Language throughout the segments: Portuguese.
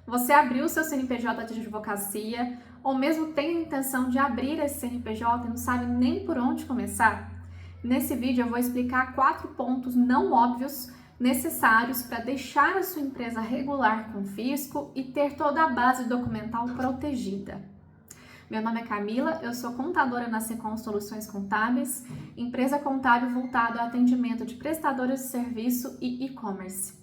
Você abriu o seu CNPJ de advocacia ou mesmo tem a intenção de abrir esse CNPJ e não sabe nem por onde começar? Nesse vídeo eu vou explicar 4 pontos não óbvios necessários para deixar a sua empresa regular com o fisco e ter toda a base documental protegida. Meu nome é Camila, eu sou contadora na Secom Soluções Contábeis, empresa contábil voltada ao atendimento de prestadores de serviço e e-commerce.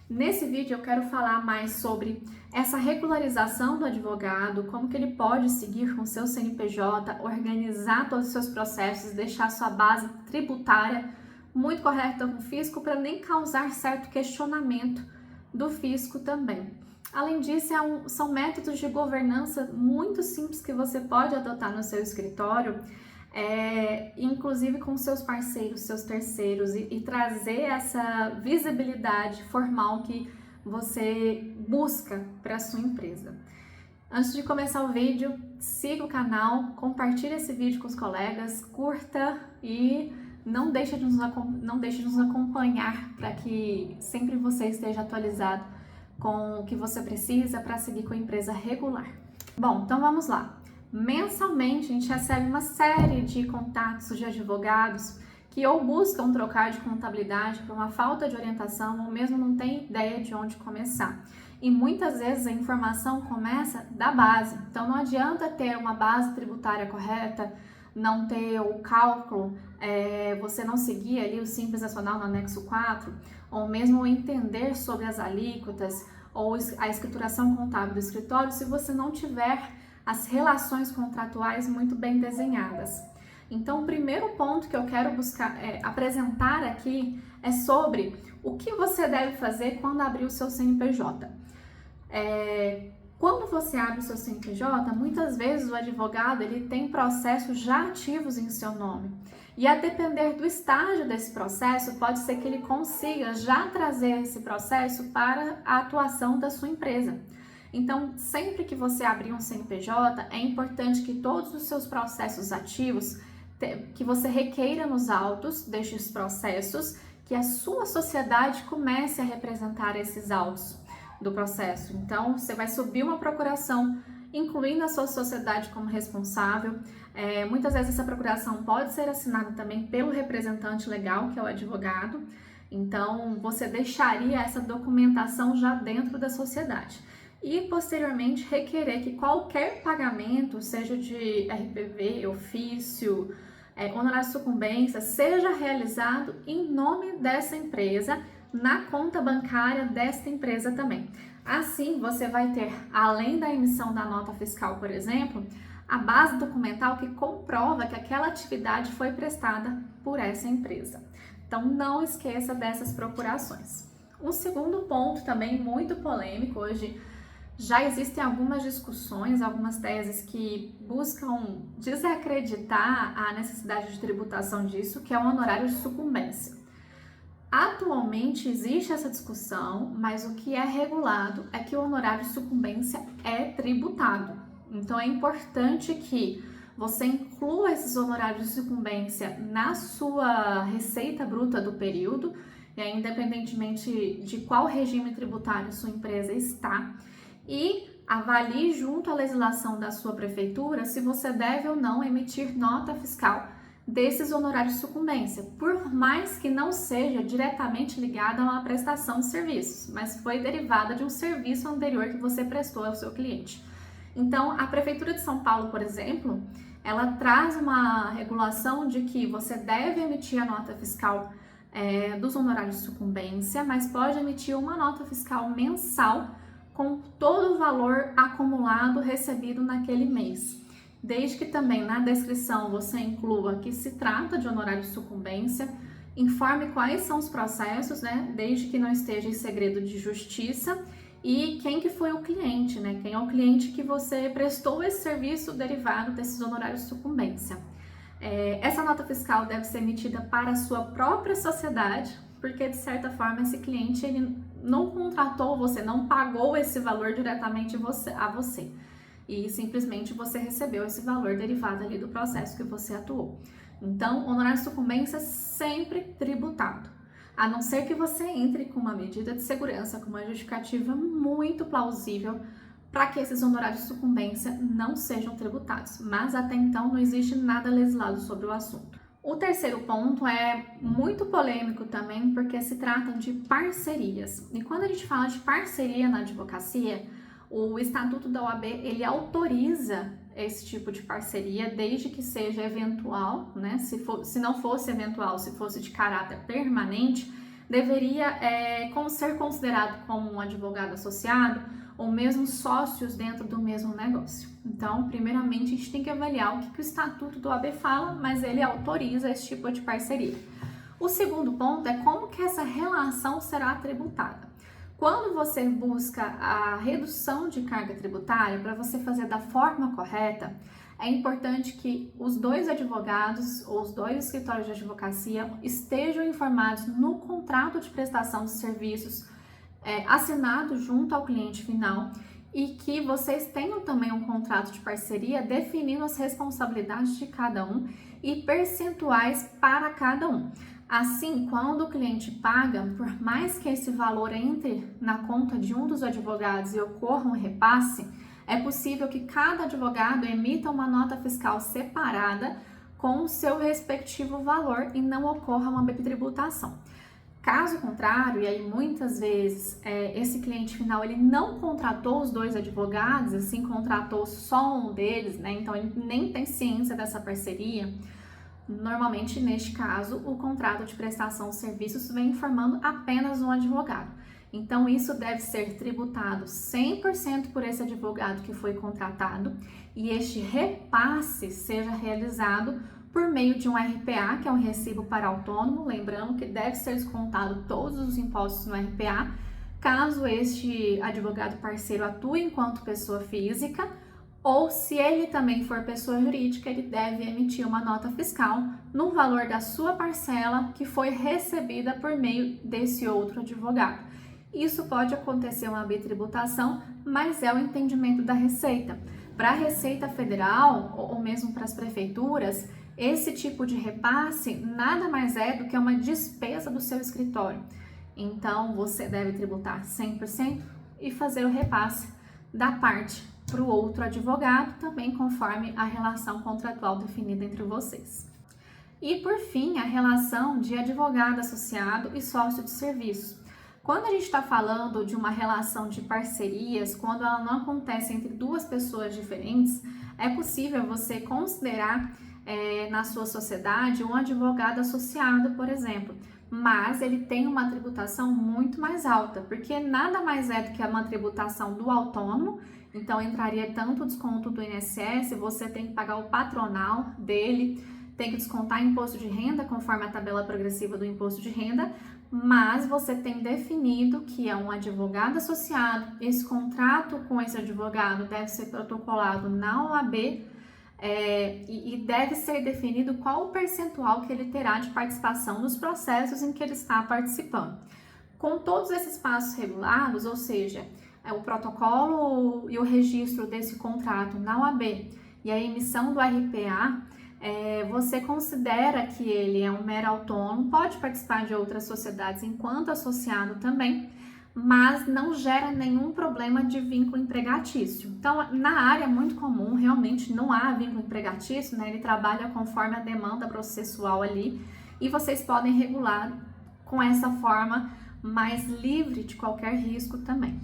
Nesse vídeo eu quero falar mais sobre essa regularização do advogado, como que ele pode seguir com seu CNPJ, organizar todos os seus processos, deixar sua base tributária muito correta com o fisco para nem causar certo questionamento do fisco também. Além disso, são métodos de governança muito simples que você pode adotar no seu escritório, inclusive com seus parceiros, seus terceiros, e trazer essa visibilidade formal que você busca para a sua empresa. Antes de começar o vídeo, siga o canal, compartilhe esse vídeo com os colegas, curta e não deixe de nos acompanhar para que sempre você esteja atualizado com o que você precisa para seguir com a empresa regular. Bom, então vamos lá. Mensalmente a gente recebe uma série de contatos de advogados que ou buscam trocar de contabilidade por uma falta de orientação ou mesmo não tem ideia de onde começar. E muitas vezes a informação começa da base, então não adianta ter uma base tributária correta, não ter o cálculo, você não seguir ali o Simples Nacional no anexo 4, ou mesmo entender sobre as alíquotas ou a escrituração contábil do escritório, se você não tiver as relações contratuais muito bem desenhadas. Então, o primeiro ponto que eu quero apresentar aqui é sobre o que você deve fazer quando abrir o seu CNPJ. Quando você abre o seu CNPJ, muitas vezes o advogado ele tem processos já ativos em seu nome. E a depender do estágio desse processo, pode ser que ele consiga já trazer esse processo para a atuação da sua empresa. Então, sempre que você abrir um CNPJ, é importante que todos os seus processos ativos, que você requeira nos autos destes processos, que a sua sociedade comece a representar esses autos do processo. Então, você vai subir uma procuração, incluindo a sua sociedade como responsável. Muitas vezes essa procuração pode ser assinada também pelo representante legal, que é o advogado. Então, você deixaria essa documentação já dentro da sociedade. E, posteriormente, requerer que qualquer pagamento, seja de RPV, ofício, honorário de sucumbência, seja realizado em nome dessa empresa, na conta bancária desta empresa também. Assim, você vai ter, além da emissão da nota fiscal, por exemplo, a base documental que comprova que aquela atividade foi prestada por essa empresa. Então, não esqueça dessas procurações. Um segundo ponto também muito polêmico hoje, já existem algumas discussões, algumas teses que buscam desacreditar a necessidade de tributação disso, que é o honorário de sucumbência. Atualmente existe essa discussão, mas o que é regulado é que o honorário de sucumbência é tributado. Então é importante que você inclua esses honorários de sucumbência na sua receita bruta do período, e aí, independentemente de qual regime tributário sua empresa está, e avalie junto à legislação da sua prefeitura se você deve ou não emitir nota fiscal desses honorários de sucumbência, por mais que não seja diretamente ligada a uma prestação de serviços, mas foi derivada de um serviço anterior que você prestou ao seu cliente. Então, a Prefeitura de São Paulo, por exemplo, ela traz uma regulação de que você deve emitir a nota fiscal dos honorários de sucumbência, mas pode emitir uma nota fiscal mensal com todo o valor acumulado recebido naquele mês. Desde que também na descrição você inclua que se trata de honorário de sucumbência, informe quais são os processos, desde que não esteja em segredo de justiça, e quem que foi o cliente, quem é o cliente que você prestou esse serviço derivado desses honorários de sucumbência. Essa nota fiscal deve ser emitida para a sua própria sociedade, porque de certa forma esse cliente ele não contratou você, não pagou esse valor diretamente a você. E simplesmente você recebeu esse valor derivado ali do processo que você atuou. Então, honorário de sucumbência sempre tributado. a não ser que você entre com uma medida de segurança, com uma justificativa muito plausível para que esses honorários de sucumbência não sejam tributados. Mas até então não existe nada legislado sobre o assunto. O terceiro ponto é muito polêmico também, porque se trata de parcerias. E quando a gente fala de parceria na advocacia, o Estatuto da OAB, ele autoriza esse tipo de parceria, desde que seja eventual, né? Se não fosse eventual, se fosse de caráter permanente, deveria ser considerado como um advogado associado ou mesmo sócios dentro do mesmo negócio. Então, primeiramente, a gente tem que avaliar o que o Estatuto do OAB fala, mas ele autoriza esse tipo de parceria. O segundo ponto é como que essa relação será tributada. Quando você busca a redução de carga tributária, para você fazer da forma correta, é importante que os dois advogados ou os dois escritórios de advocacia estejam informados no contrato de prestação de serviços assinado junto ao cliente final e que vocês tenham também um contrato de parceria definindo as responsabilidades de cada um e percentuais para cada um. Assim, quando o cliente paga, por mais que esse valor entre na conta de um dos advogados e ocorra um repasse, é possível que cada advogado emita uma nota fiscal separada com o seu respectivo valor e não ocorra uma bitributação. Caso contrário, e aí muitas vezes esse cliente final ele não contratou os dois advogados, assim contratou só um deles, né? Então ele nem tem ciência dessa parceria. Normalmente, neste caso, o contrato de prestação de serviços vem informando apenas um advogado. Então, isso deve ser tributado 100% por esse advogado que foi contratado e este repasse seja realizado por meio de um RPA, que é um recibo para autônomo, lembrando que deve ser descontado todos os impostos no RPA, caso este advogado parceiro atue enquanto pessoa física, ou se ele também for pessoa jurídica, ele deve emitir uma nota fiscal no valor da sua parcela que foi recebida por meio desse outro advogado. Isso pode acontecer uma bitributação, mas é o entendimento da Receita. Para a Receita Federal, ou mesmo para as prefeituras, esse tipo de repasse nada mais é do que uma despesa do seu escritório. Então, você deve tributar 100% e fazer o repasse da parte para o outro advogado, também conforme a relação contratual definida entre vocês. E, por fim, a relação de advogado associado e sócio de serviços. Quando a gente está falando de uma relação de parcerias, quando ela não acontece entre duas pessoas diferentes, é possível você considerar na sua sociedade um advogado associado, por exemplo, mas ele tem uma tributação muito mais alta, porque nada mais é do que uma tributação do autônomo. Então entraria tanto o desconto do INSS, você tem que pagar o patronal dele, tem que descontar imposto de renda conforme a tabela progressiva do imposto de renda, mas você tem definido que é um advogado associado, esse contrato com esse advogado deve ser protocolado na OAB e deve ser definido qual o percentual que ele terá de participação nos processos em que ele está participando. Com todos esses passos regulados, ou seja, o protocolo e o registro desse contrato na OAB e a emissão do RPA, você considera que ele é um mero autônomo, pode participar de outras sociedades enquanto associado também, mas não gera nenhum problema de vínculo empregatício. Então, na área é muito comum, realmente não há vínculo empregatício, né? Ele trabalha conforme a demanda processual ali e vocês podem regular com essa forma mais livre de qualquer risco também.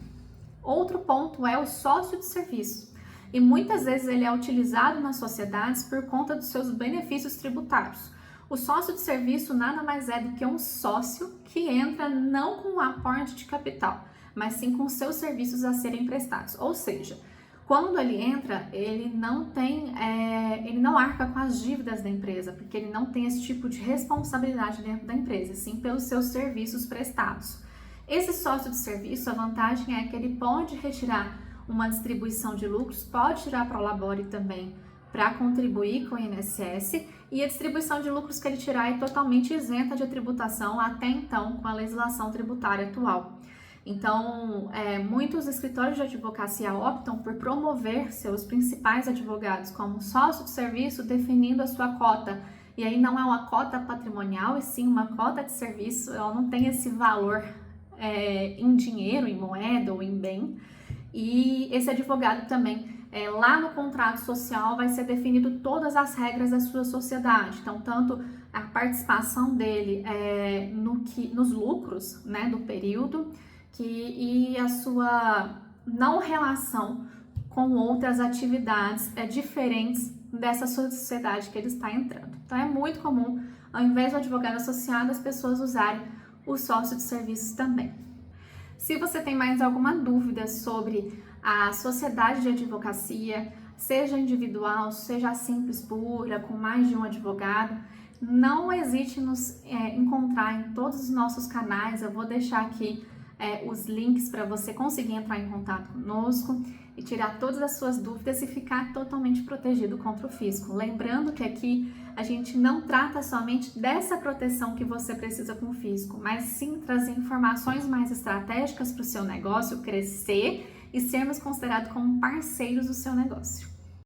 Outro ponto é o sócio de serviço. E muitas vezes ele é utilizado nas sociedades por conta dos seus benefícios tributários. O sócio de serviço nada mais é do que um sócio que entra não com um aporte de capital, mas sim com seus serviços a serem prestados. Ou seja, quando ele entra, ele não arca com as dívidas da empresa, porque ele não tem esse tipo de responsabilidade dentro da empresa, sim pelos seus serviços prestados. Esse sócio de serviço, a vantagem é que ele pode retirar uma distribuição de lucros, pode tirar para o Labore também para contribuir com o INSS, e a distribuição de lucros que ele tirar é totalmente isenta de tributação até então com a legislação tributária atual. Então, muitos escritórios de advocacia optam por promover seus principais advogados como sócio de serviço, definindo a sua cota e aí não é uma cota patrimonial, e sim uma cota de serviço, ela não tem esse valor em dinheiro, em moeda ou em bem. E esse advogado também, lá no contrato social vai ser definido todas as regras da sua sociedade. Então, tanto a participação dele nos lucros, né, do período, e a sua não relação com outras atividades diferentes dessa sociedade que ele está entrando. Então, é muito comum, ao invés do advogado associado, as pessoas usarem o sócio de serviços também. Se você tem mais alguma dúvida sobre a sociedade de advocacia, seja individual, seja simples, pura, com mais de um advogado, não hesite em nos encontrar em todos os nossos canais. Eu vou deixar aqui os links para você conseguir entrar em contato conosco e tirar todas as suas dúvidas e ficar totalmente protegido contra o fisco. Lembrando que aqui a gente não trata somente dessa proteção que você precisa com o fisco, mas sim trazer informações mais estratégicas para o seu negócio crescer e sermos considerados como parceiros do seu negócio.